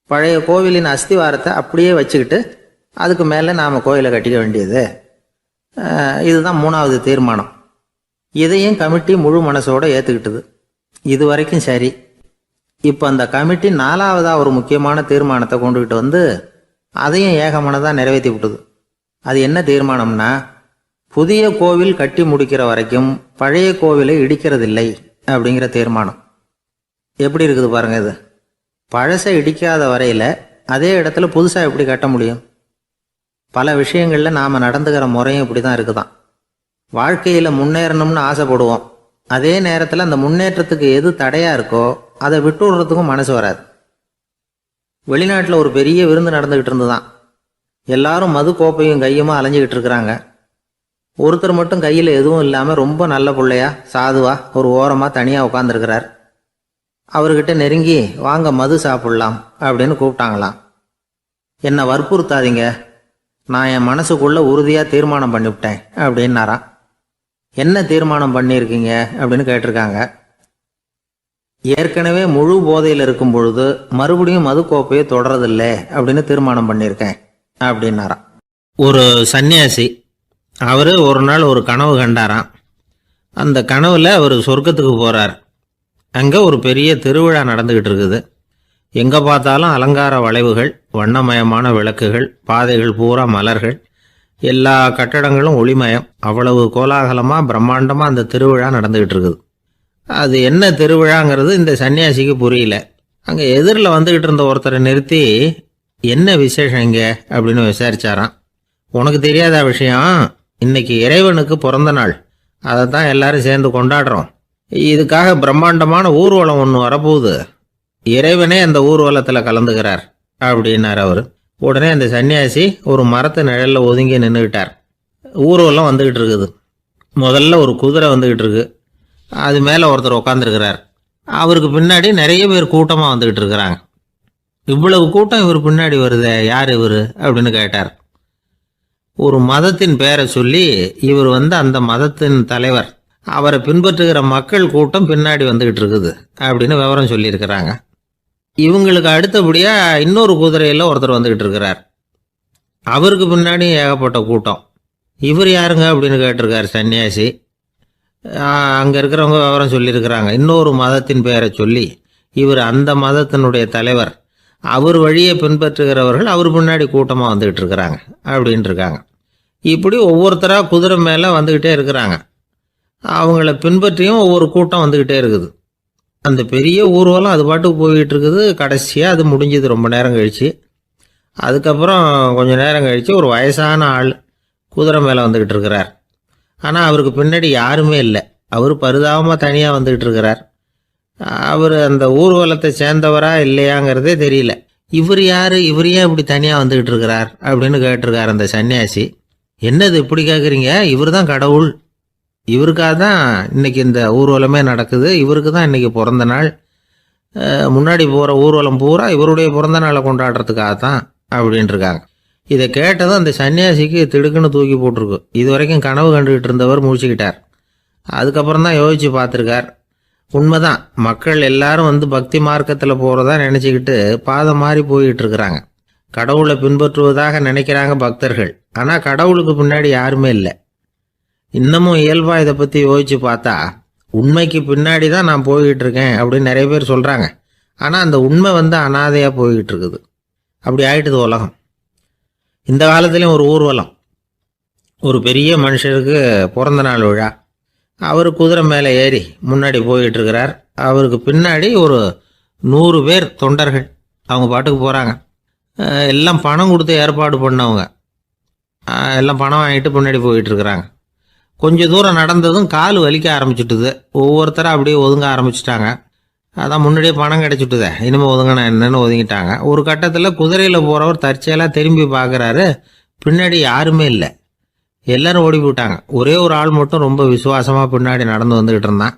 பழைய கோவிலின் அஸ்திவாரத்தை அப்படியே வச்சுக்கிட்டு அதுக்கு மேலே நாம் கோயிலை கட்டிக்க வேண்டியது. இதுதான் 3வது தீர்மானம். இதையும் கமிட்டி முழு மனசோட ஏற்றுக்கிட்டது. இது வரைக்கும் சரி. இப்போ அந்த கமிட்டி 4வதா ஒரு முக்கியமான தீர்மானத்தை கொண்டுகிட்டு அதையும் ஏகமனதாக நிறைவேற்றி விட்டது. அது என்ன தீர்மானம்னா, புதிய கோவில் கட்டி முடிக்கிற வரைக்கும் பழைய கோவிலை இடிக்கிறதில்லை அப்படிங்கிற தீர்மானம். எப்படி இருக்குது பாருங்க இது. பழசை இடிக்காத வரையில அதே இடத்துல புதுசா எப்படி கட்ட முடியும்? பல விஷயங்கள்ல நாம நடந்துக்கிற முறையும் இப்படிதான் இருக்குதான். வாழ்க்கையில முன்னேறணும்னு ஆசைப்படுவோம். அதே நேரத்துல அந்த முன்னேற்றத்துக்கு எது தடையா இருக்கோ அதை விட்டு விடுறதுக்கும் மனசு வராது. வெளிநாட்டுல ஒரு பெரிய விருந்து நடந்துகிட்டு இருந்துதான். எல்லாரும் மது கோப்பையும் கையுமா அலைஞ்சுக்கிட்டு இருக்கிறாங்க. ஒருத்தர் மட்டும் கையில எதுவும் இல்லாம ரொம்ப நல்ல பிள்ளையா சாதுவா ஒரு ஓரமா தனியா உட்காந்துருக்கிறார். அவர்கிட்ட நெருங்கி வாங்க மது சாப்பிடலாம் அப்படின்னு கூப்பிட்டாங்களாம். என்னை வற்புறுத்தாதீங்க, நான் என் மனசுக்குள்ள உறுதியா தீர்மானம் பண்ணிவிட்டேன் அப்படின்னாராம். என்ன தீர்மானம் பண்ணியிருக்கீங்க அப்படின்னு கேட்டிருக்காங்க. ஏற்கனவே முழு போதையில் இருக்கும் பொழுது மறுபடியும் மது கோப்பையை தொடரதில்லை அப்படின்னு தீர்மானம் பண்ணியிருக்கேன் அப்படின்னாராம். ஒரு சன்னியாசி அவரு ஒரு நாள் ஒரு கனவு கண்டாராம். அந்த கனவுல அவர் சொர்க்கத்துக்கு போறார். அங்க ஒரு பெரிய திருவிழா நடந்துகிட்டு இருக்குது. எங்க பார்த்தாலும் அலங்கார வளைவுகள், வண்ணமயமான விளக்குகள், பாதைகள் பூரா மலர்கள், எல்லா கட்டடங்களும் ஒளிமயம். அவ்வளவு கோலாகலமா பிரம்மாண்டமா அந்த திருவிழா நடந்துகிட்டு இருக்குது. அது என்ன திருவிழாங்கிறது இந்த சன்னியாசிக்கு புரியல. அங்க எதிரில் வந்துகிட்டு இருந்த ஒருத்தரை நிறுத்தி என்ன விசேஷம் இங்க அப்படின்னு விசாரிச்சாராம். உனக்கு தெரியாத விஷயம், இன்னைக்கு இறைவனுக்கு பிறந்த நாள், அதை தான் எல்லாரும் சேர்ந்து கொண்டாடுறோம். இதுக்காக பிரம்மாண்டமான ஊர்வலம் ஒன்று வரப்போகுது. இறைவனே அந்த ஊர்வலத்தில் கலந்துக்கிறார் அப்படின்னார் அவர். உடனே அந்த சன்னியாசி ஒரு மரத்து நிழல்ல ஒதுங்கி நின்றுக்கிட்டார். ஊர்வலம் வந்துகிட்டு இருக்குது. முதல்ல ஒரு குதிரை வந்துகிட்டு இருக்கு. அது மேலே ஒருத்தர் உட்காந்துருக்கிறார். அவருக்கு பின்னாடி நிறைய பேர் கூட்டமாக வந்துகிட்டு இருக்கிறாங்க. இவ்வளவு கூட்டம் இவர் பின்னாடி வருதே, யார் இவர் அப்படின்னு கேட்டார். ஒரு மதத்தின் பெயரை சொல்லி இவர் அந்த மதத்தின் தலைவர், அவரை பின்பற்றுகிற மக்கள் கூட்டம் பின்னாடி வந்துகிட்டு இருக்குது அப்படின்னு விவரம் சொல்லியிருக்கிறாங்க. இவங்களுக்கு அடுத்தபடியா இன்னொரு குதிரையில் ஒருத்தர் வந்துகிட்டு இருக்கிறார். அவருக்கு பின்னாடி ஏகப்பட்ட கூட்டம். இவர் யாருங்க அப்படின்னு கேட்டிருக்காரு சன்னியாசி. அங்கே இருக்கிறவங்க விவரம் சொல்லியிருக்கிறாங்க. இன்னொரு மதத்தின் பெயரை சொல்லி இவர் அந்த மதத்தினுடைய தலைவர், அவர் வழியை பின்பற்றுகிறவர்கள் அவர் பின்னாடி கூட்டமாக வந்துகிட்டு இருக்கிறாங்க அப்படின்ட்டு இருக்காங்க. இப்படி ஒவ்வொருத்தராக குதிரை மேலே வந்துக்கிட்டே இருக்கிறாங்க. அவங்கள பின்பற்றியும் ஒவ்வொரு கூட்டம் வந்துக்கிட்டே இருக்குது. அந்த பெரிய ஊர்வலம் அது பாட்டுக்கு போய்கிட்டு இருக்குது. கடைசியாக அது முடிஞ்சது ரொம்ப நேரம் கழித்து. அதுக்கப்புறம் கொஞ்சம் நேரம் கழித்து ஒரு வயசான ஆள் குதிரை மேலே வந்துக்கிட்டு இருக்கிறார். ஆனால் அவருக்கு பின்னாடி யாருமே இல்லை. அவர் பரிதாபமாக தனியாக வந்துக்கிட்டு இருக்கிறார். அவர் அந்த ஊர்வலத்தை சேர்ந்தவரா இல்லையாங்கிறதே தெரியல. இவர் யார், இவர் ஏன் இப்படி தனியாக வந்துக்கிட்டு இருக்கிறார் அப்படின்னு கேட்டிருக்கார் அந்த சன்னியாசி. என்னது இப்படி கேட்குறீங்க? இவர் தான் கடவுள். இவருக்காக தான் இன்னைக்கு இந்த ஊர்வலமே நடக்குது. இவருக்கு தான் இன்னைக்கு பிறந்த நாள். முன்னாடி போகிற ஊர்வலம் பூரா இவருடைய பிறந்த நாளை கொண்டாடுறதுக்காக தான் அப்படின்ட்டு இருக்காங்க. இதை கேட்டதும் அந்த சன்னியாசிக்கு திடுக்குன்னு தூக்கி போட்டிருக்கு. இது வரைக்கும் கனவு கண்டுகிட்டு இருந்தவர் முடிச்சுக்கிட்டார். அதுக்கப்புறம் தான் யோசிச்சு பார்த்துருக்கார். உண்மைதான், மக்கள் எல்லாரும் பக்தி மார்க்கத்தில் போகிறதா நினச்சிக்கிட்டு பாதை மாறி போயிட்டு இருக்கிறாங்க. கடவுளை பின்பற்றுவதாக நினைக்கிறாங்க பக்தர்கள். ஆனால் கடவுளுக்கு பின்னாடி யாருமே இல்லை. இன்னமும் இயல்பா இதை பற்றி யோசிச்சு பார்த்தா உண்மைக்கு பின்னாடி தான் நான் போய்கிட்டு இருக்கேன் அப்படின்னு நிறைய பேர் சொல்கிறாங்க. ஆனால் அந்த உண்மை அனாதையாக போய்கிட்டு இருக்குது. அப்படி ஆயிட்டுது உலகம். இந்த காலத்துலேயும் ஒரு ஊர்வலம், ஒரு பெரிய மனுஷருக்கு பிறந்த நாள் விழா. அவர் குதிரை மேலே ஏறி முன்னாடி போய்கிட்டு இருக்கிறார். அவருக்கு பின்னாடி ஒரு 100 பேர் தொண்டர்கள் அவங்க பாட்டுக்கு போகிறாங்க. எல்லாம் பணம் கொடுத்து ஏற்பாடு பண்ணவங்க. எல்லாம் பணம் வாங்கிட்டு பின்னாடி போயிட்டு இருக்கிறாங்க. கொஞ்சம் தூரம் நடந்ததும் கால் வலிக்க ஆரம்பிச்சுட்டுது. ஒவ்வொருத்தராக அப்படியே ஒதுங்க ஆரம்பிச்சுட்டாங்க. அதான் முன்னாடியே பணம் கிடைச்சிட்டுதே, இனிமேல் ஒதுங்கினா என்னன்னு ஒதுங்கிட்டாங்க. ஒரு கட்டத்தில் குதிரையில் போகிறவர் தற்செயலாக திரும்பி பார்க்குறாரு. பின்னாடி யாருமே இல்லை. எல்லாரும் ஓடி போயிட்டாங்க. ஒரே ஒரு ஆள் மட்டும் ரொம்ப விசுவாசமாக பின்னாடி நடந்து வந்துக்கிட்டு இருந்தான்.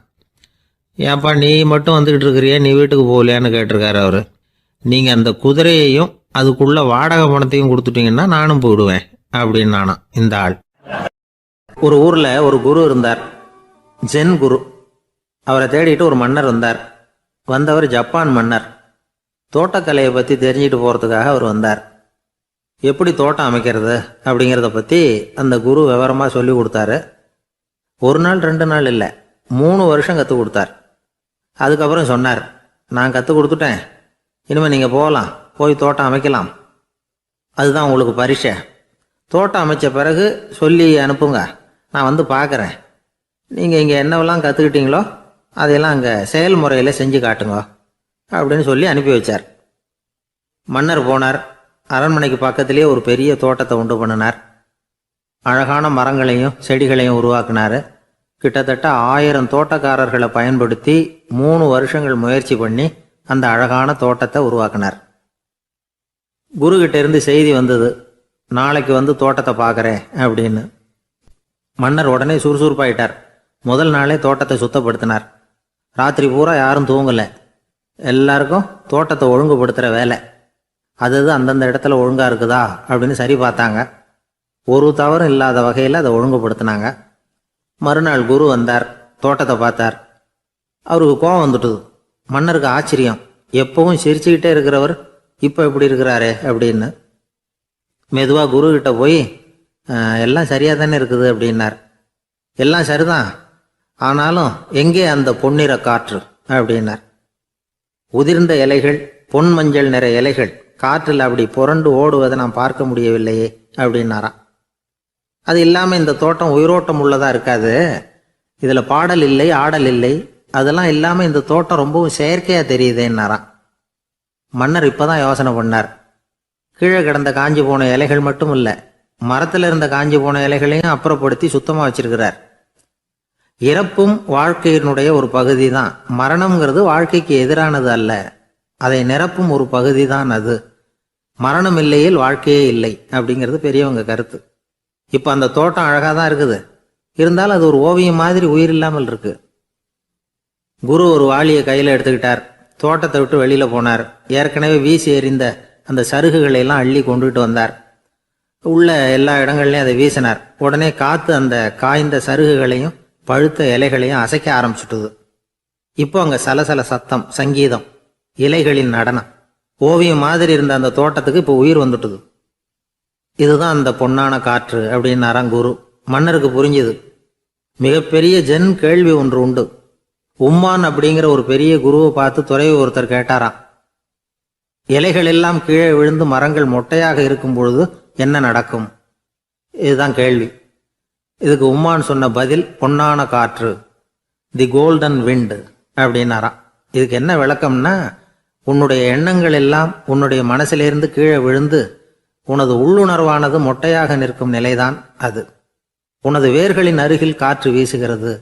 ஏன்ப்பா நீ மட்டும் வந்துக்கிட்டு இருக்கிறியா, நீ வீட்டுக்கு போகலையான்னு கேட்டிருக்காரு அவர். நீங்கள் அந்த குதிரையையும் அதுக்குள்ள வாடகை பணத்தையும் கொடுத்துட்டீங்கன்னா நானும் போயிடுவேன் அப்படின்னு நானும். இந்த ஆள். ஒரு ஊரில் ஒரு குரு இருந்தார், ஜென் குரு. அவரை தேடிட்டு ஒரு மன்னர் வந்தார். வந்தவர் ஜப்பான் மன்னர். தோட்டக்கலையை பற்றி தெரிஞ்சுட்டு போகிறதுக்காக அவர் வந்தார். எப்படி தோட்டம் அமைக்கிறது அப்படிங்கிறத பற்றி அந்த குரு விவரமாக சொல்லி கொடுத்தாரு. 1 நாள் 2 நாள் இல்லை, 3 வருஷம் கற்றுக் கொடுத்தார். அதுக்கப்புறம் சொன்னார், நான் கற்றுக் கொடுத்துட்டேன், இனிமேல் நீங்கள் போகலாம், போய் தோட்டம் அமைக்கலாம். அதுதான் உங்களுக்கு பரிசை. தோட்டம் அமைச்ச பிறகு சொல்லி அனுப்புங்க, நான் வந்து பார்க்குறேன். நீங்கள் இங்கே என்னவெல்லாம் கற்றுக்கிட்டீங்களோ அதையெல்லாம் அங்கே செயல்முறையில் செஞ்சு காட்டுங்க அப்படின்னு சொல்லி அனுப்பி வச்சார். மன்னர் போனார். அரண்மனைக்கு பக்கத்திலேயே ஒரு பெரிய தோட்டத்தை உண்டு பண்ணினார். அழகான மரங்களையும் செடிகளையும் உருவாக்கினார். கிட்டத்தட்ட 1000 தோட்டக்காரர்களை பயன்படுத்தி 3 வருஷங்கள் முயற்சி பண்ணி அந்த அழகான தோட்டத்தை உருவாக்கினார். குருகிட்ட இருந்து செய்தி வந்தது, நாளைக்கு வந்து தோட்டத்தை பார்க்குறேன் அப்படின்னு. மன்னர் உடனே சுறுசுறுப்பாயிட்டார். முதல் நாளே தோட்டத்தை சுத்தப்படுத்தினார். ராத்திரி பூரா யாரும் தூங்கலை. எல்லாருக்கும் தோட்டத்தை ஒழுங்குபடுத்துகிற வேலை. அது அந்தந்த இடத்துல ஒழுங்காக இருக்குதா அப்படின்னு சரி பார்த்தாங்க. ஒரு தவறும் இல்லாத வகையில் அதை ஒழுங்குபடுத்தினாங்க. மறுநாள் குரு வந்தார், தோட்டத்தை பார்த்தார். அவருக்கு கோபம் வந்துட்டுது. மன்னருக்கு ஆச்சரியம், எப்பவும் சிரிச்சுக்கிட்டே இருக்கிறவர் இப்போ எப்படி இருக்கிறாரே அப்படின்னு. மெதுவாக குருக்கிட்ட போய் எல்லாம் சரியாக தானே இருக்குது அப்படின்னார். எல்லாம் சரிதான், ஆனாலும் எங்கே அந்த பொன்னிற காற்று அப்படின்னார். உதிர்ந்த இலைகள், பொன் மஞ்சள் நிற இலைகள் காற்றில் அப்படி புரண்டு ஓடுவதை நான் பார்க்க முடியவில்லையே அப்படின்னாராம். அது இல்லாமல் இந்த தோட்டம் உயிரோட்டம் உள்ளதாக இருக்காது. இதில் பாடல் இல்லை, ஆடல் இல்லை, அதெல்லாம் இல்லாமல் இந்த தோட்டம் ரொம்பவும் செயற்கையாக தெரியுதுன்னாராம். மன்னர் இப்போ தான் யோசனை பண்ணார். கீழே கிடந்த காஞ்சி போன இலைகள் மட்டும் இல்லை, மரத்தில் இருந்த காஞ்சி போன இலைகளையும் அப்புறப்படுத்தி சுத்தமாக வச்சிருக்கிறார். இறப்பும் வாழ்க்கையினுடைய ஒரு பகுதி தான். மரணம்ங்கிறது வாழ்க்கைக்கு எதிரானது அல்ல, அதை நிரப்பும் ஒரு பகுதி தான் அது. மரணம் இல்லையில் வாழ்க்கையே இல்லை அப்படிங்கிறது பெரியவங்க கருத்து. இப்போ அந்த தோட்டம் அழகாக தான் இருக்குது, இருந்தாலும் அது ஒரு ஓவியம் மாதிரி உயிர் இல்லாமல் இருக்கு. குரு ஒரு வாளியை கையில் எடுத்துக்கிட்டார். தோட்டத்தை விட்டு வெளியில் போனார். ஏற்கனவே வீசி எறிந்த அந்த சருகுகளை எல்லாம் அள்ளி கொண்டுகிட்டு வந்தார். உள்ள எல்லா இடங்கள்லையும் அதை வீசினார். உடனே காற்று அந்த காய்ந்த சருகுகளையும் பழுத்த இலைகளையும் அசைக்க ஆரம்பிச்சுட்டுது. இப்போ அங்கே சலசல சத்தம், சங்கீதம், இலைகளின் நடனம். ஓவியம் மாதிரி இருந்த அந்த தோட்டத்துக்கு இப்போ உயிர் வந்துட்டுது. இதுதான் அந்த பொன்னான காற்று அப்படின்னாராம் குரு. மன்னருக்கு புரிஞ்சுது. மிகப்பெரிய ஜென் கேள்வி ஒன்று உண்டு. உம்மான் அப்படிங்கிற ஒரு பெரிய குருவை பார்த்து துறவி ஒருத்தர் கேட்டாராம், இலைகள் எல்லாம் கீழே விழுந்து மரங்கள் மொட்டையாக இருக்கும் பொழுது என்ன நடக்கும்? இதுதான் கேள்வி. இதுக்கு உம்மான் சொன்ன பதில் பொன்னான காற்று, தி கோல்டன் விண்ட் அப்படின்னாராம். இதுக்கு என்ன விளக்கம்னா, உன்னுடைய எண்ணங்கள் எல்லாம் உன்னுடைய மனசிலிருந்து கீழே விழுந்து உனது உள்ளுணர்வானது மொட்டையாக நிற்கும் நிலைதான் அது. உனது வேர்களின் அருகில் காற்று வீசுகிறது.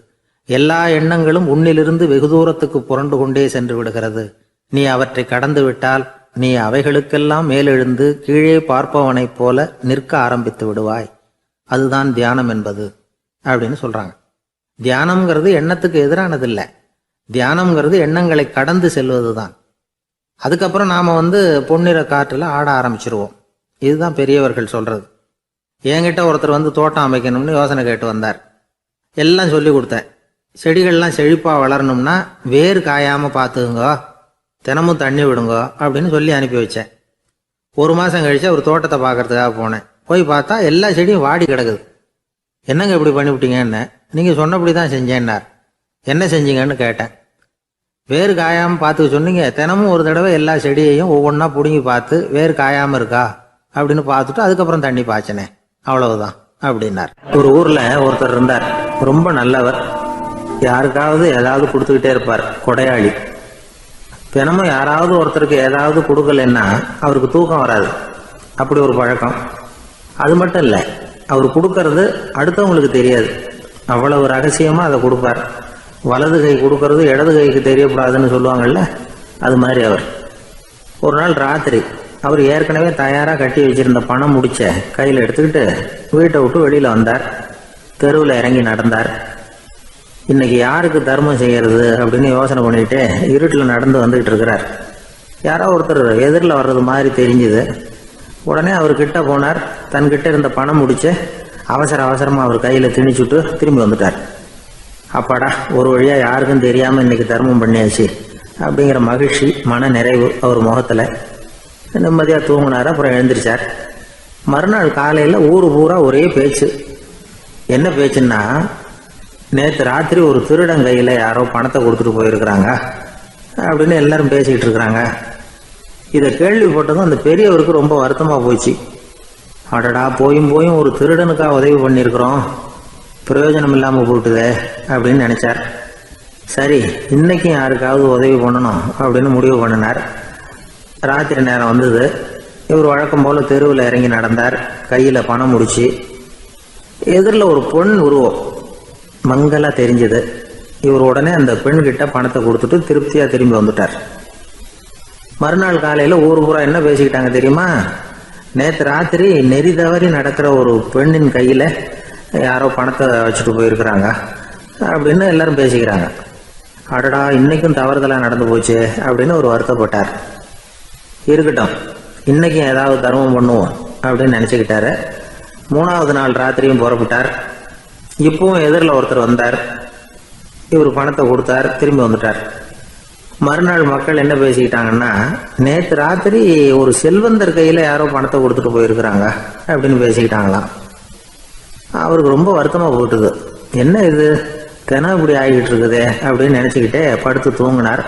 எல்லா எண்ணங்களும் உன்னிலிருந்து வெகு தூரத்துக்கு புரண்டு கொண்டே சென்று விடுகிறது. நீ அவற்றை கடந்து விட்டால் நீ அவைகளுக்கெல்லாம் மேலெழுந்து கீழே பார்ப்பவனைப் போல நிற்க ஆரம்பித்து விடுவாய். அதுதான் தியானம் என்பது அப்படின்னு சொல்றாங்க. தியானம்ங்கிறது எண்ணத்துக்கு எதிரானதில்லை. தியானம்ங்கிறது எண்ணங்களை கடந்து செல்வது தான். அதுக்கப்புறம் நாம் பொன்னிற காற்றில் ஆட ஆரம்பிச்சிருவோம். இதுதான் பெரியவர்கள் சொல்றது. என்கிட்ட ஒருத்தர் தோட்டம் அமைக்கணும்னு யோசனை கேட்டு வந்தார். எல்லாம் சொல்லி கொடுத்தேன். செடிகள்லாம் செழிப்பாக வளரணும்னா வேர் காயாமல் பார்த்துக்குங்க, தினமும் தண்ணி விடுங்க அப்படின்னு சொல்லி அனுப்பி வச்சேன். 1 மாதம் கழிச்சு அவர் தோட்டத்தை பார்க்கறதுக்காக போனேன். போய் பார்த்தா எல்லா செடியும் வாடி கிடக்குது. என்னங்க இப்படி பண்ணிவிட்டீங்கன்னு. நீங்கள் சொன்னபடி தான் செஞ்சேன்னார். என்ன செஞ்சீங்கன்னு கேட்டேன். வேர் காயாமல் பார்த்துக்க சொன்னீங்க, தினமும் ஒரு தடவை எல்லா செடியையும் ஒவ்வொன்றா பிடுங்கி பார்த்து வேர் காயாமல் இருக்கா அப்படின்னு பார்த்துட்டு அதுக்கப்புறம் தண்ணி பாய்ச்சினேன், அவ்வளவுதான் அப்படின்னார். ஒரு ஊரில் ஒருத்தர் இருந்தார், ரொம்ப நல்லவர். யாருக்காவது ஏதாவது கொடுத்துக்கிட்டே இருப்பார், கொடையாளி. தினமும் யாராவது ஒருத்தருக்கு ஏதாவது கொடுக்கலன்னா அவருக்கு தூக்கம் வராது. அப்படி ஒரு பழக்கம். அது மட்டும் இல்லை, அவர் கொடுக்கறது அடுத்தவங்களுக்கு தெரியாது, அவ்வளவு ரகசியமாக அதை கொடுப்பார். வலது கை கொடுக்கறது இடது கைக்கு தெரியக்கூடாதுன்னு சொல்லுவாங்கல்ல, அது மாதிரி அவர். ஒரு நாள் ராத்திரி அவர் ஏற்கனவே தயாராக கட்டி வச்சிருந்த பணம் முடிச்ச கையில் எடுத்துக்கிட்டு வீட்டை விட்டு வெளியில் வந்தார். தெருவில் இறங்கி நடந்தார். இன்னைக்கு யாருக்கு தர்மம் செய்யறது அப்படின்னு யோசனை பண்ணிட்டு இருட்டில் நடந்து வந்துகிட்டு இருக்கிறார். யாரோ ஒருத்தர் எதிரில் வர்றது மாதிரி தெரிஞ்சுது. உடனே அவர் கிட்ட போனார். தன்கிட்ட இருந்த பணம் முடிச்சு அவசரமாக அவர் கையில் திணிச்சுட்டு திரும்பி வந்துட்டார். அப்பாடா, ஒரு வழியாக யாருக்கும் தெரியாமல் இன்னைக்கு தர்மம் பண்ணியாச்சு அப்படிங்கிற மகிழ்ச்சி, மன நிறைவு அவர் முகத்தில். நிம்மதியாக தூங்கினார். அப்புறம் எழுந்திரிச்சார். மறுநாள் காலையில் ஊர் பூரா ஒரே பேச்சு. என்ன பேச்சுன்னா, நேற்று ராத்திரி ஒரு திருடன் கையில் யாரோ பணத்தை கொடுத்துட்டு போயிருக்கிறாங்க அப்படின்னு எல்லாரும் பேசிக்கிட்டு இருக்கிறாங்க. இதை கேள்விப்பட்டதும் அந்த பெரியவருக்கு ரொம்ப வருத்தமாக போச்சு. அடடா, போயும் ஒரு திருடனுக்காக உதவி பண்ணியிருக்கிறோம், பிரயோஜனம் இல்லாமல் போட்டுதே அப்படின்னு நினைச்சார். சரி, இன்னைக்கும் யாருக்காவது உதவி பண்ணணும் அப்படின்னு முடிவு பண்ணினார். ராத்திரி நேரம் வந்தது. இவர் வழக்கம் போல தெருவில் இறங்கி நடந்தார். கையில் பணம் முடிச்சு. எதிரில் ஒரு பெண் உருவம் மங்கலா தெரிஞ்சது. இவர் உடனே அந்த பெண்கிட்ட பணத்தை கொடுத்துட்டு திருப்தியா திரும்பி வந்துட்டார். மறுநாள் காலையில ஊர் பூரா என்ன பேசிக்கிட்டாங்க தெரியுமா? நேற்று ராத்திரி நெறி தவறி நடக்கிற ஒரு பெண்ணின் கையில யாரோ பணத்தை வச்சுட்டு போயிருக்கிறாங்க அப்படின்னு எல்லாரும் பேசிக்கிறாங்க. அடடா, இன்னைக்கும் தவறுதலா நடந்து போச்சு அப்படின்னு ஒரு வருத்தப்பட்டார். இருக்கட்டும், இன்னைக்கும் ஏதாவது தர்மம் பண்ணுவோம் அப்படின்னு நினைச்சுக்கிட்டாரு. 3வது நாள் ராத்திரியும் புறப்பட்டார். இப்பவும் எதிரில் ஒருத்தர் வந்தார். இவர் பணத்தை கொடுத்தார், திரும்பி வந்துட்டார். மறுநாள் மக்கள் என்ன பேசிக்கிட்டாங்கன்னா, நேற்று ராத்திரி ஒரு செல்வந்தர் கையில் யாரோ பணத்தை கொடுத்துட்டு போயிருக்கிறாங்க அப்படின்னு பேசிக்கிட்டாங்களாம். அவருக்கு ரொம்ப வருத்தமாக போட்டுது. என்ன இது தினம் இப்படி ஆகிட்டு இருக்குதே அப்படின்னு நினச்சிக்கிட்டே படுத்து தூங்கினார்.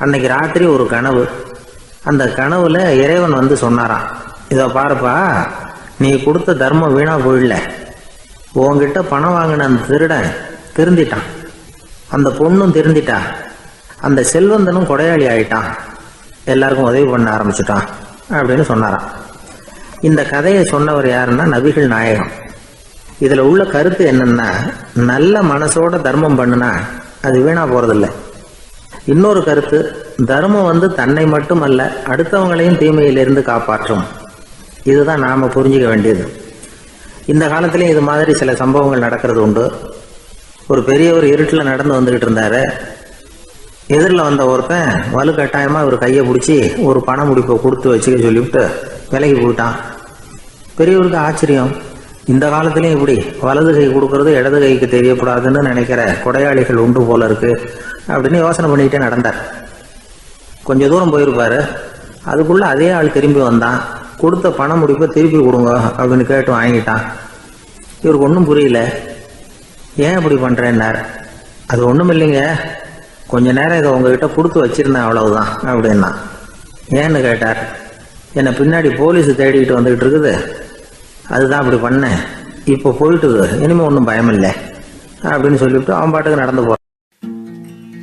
அன்னைக்கு ராத்திரி ஒரு கனவு. அந்த கனவுல இறைவன் வந்து சொன்னாராம், இதை பாருப்பா, நீ கொடுத்த தர்மம் வீணா போயிடல. உன்கிட்ட பணம் வாங்கின அந்த திருடன் திருந்திட்டான், அந்த பொண்ணும் திருந்திட்டா, அந்த செல்வந்தனும் கொடையாளி ஆயிட்டான், எல்லாருக்கும் உதவி பண்ண ஆரம்பிச்சுட்டான் அப்படின்னு சொன்னாராம். இந்த கதையை சொன்னவர் யாருன்னா நபிகள் நாயகம். இதுல உள்ள கருத்து என்னன்னா, நல்ல மனசோட தர்மம் பண்ணுனா அது வீணா போறதில்லை. இன்னொரு கருத்து, தர்மம் வந்து தன்னை மட்டுமல்ல அடுத்தவங்களையும் தீமையிலிருந்து காப்பாற்றும். இதுதான் நாம புரிஞ்சுக்க வேண்டியது. இந்த காலத்திலயும் இது மாதிரி சில சம்பவங்கள் நடக்கிறது உண்டு. ஒரு பெரியவர் இருட்டில் நடந்து வந்துகிட்டு இருந்தாரு. எதிரில் வந்த ஒருத்தன் வலுக்கட்டாயமா இவர் கையை பிடிச்சி ஒரு பண முடிப்பை கொடுத்து வச்சுக்க சொல்லிவிட்டு விலகி போயிட்டான். பெரியவருக்கு ஆச்சரியம், இந்த காலத்திலயும் இப்படி வலது கை கொடுக்கறது இடது கைக்கு தெரியக்கூடாதுன்னு நினைக்கிற கொடையாளிகள் உண்டு போல இருக்கு அப்படின்னு யோசனை பண்ணிக்கிட்டே நடந்தார். கொஞ்ச தூரம் போயிருப்பாரு. அதுக்குள்ள அதே ஆள் திரும்பி வந்தான். கொடுத்த பண முடிப்பை திருப்பி கொடுங்க அப்படின்னு கேட்டு வாங்கிட்டான். இவருக்கு ஒன்றும் புரியல. ஏன் இப்படி பண்றேன்னார். அது ஒன்றும் இல்லைங்க, கொஞ்ச நேரம் இதை உங்ககிட்ட கொடுத்து வச்சிருந்தேன், அவ்வளவுதான் அப்படின்னா. ஏன்னு கேட்டார். என்னை பின்னாடி போலீஸ் தேடிக்கிட்டு வந்துகிட்டு இருக்குது, அதுதான் அப்படி பண்ணேன், இப்போ போயிட்டுது, இனிமே ஒன்றும் பயம் இல்லை அப்படின்னு சொல்லிவிட்டு அவன் பாட்டுக்கு நடந்து போறான்.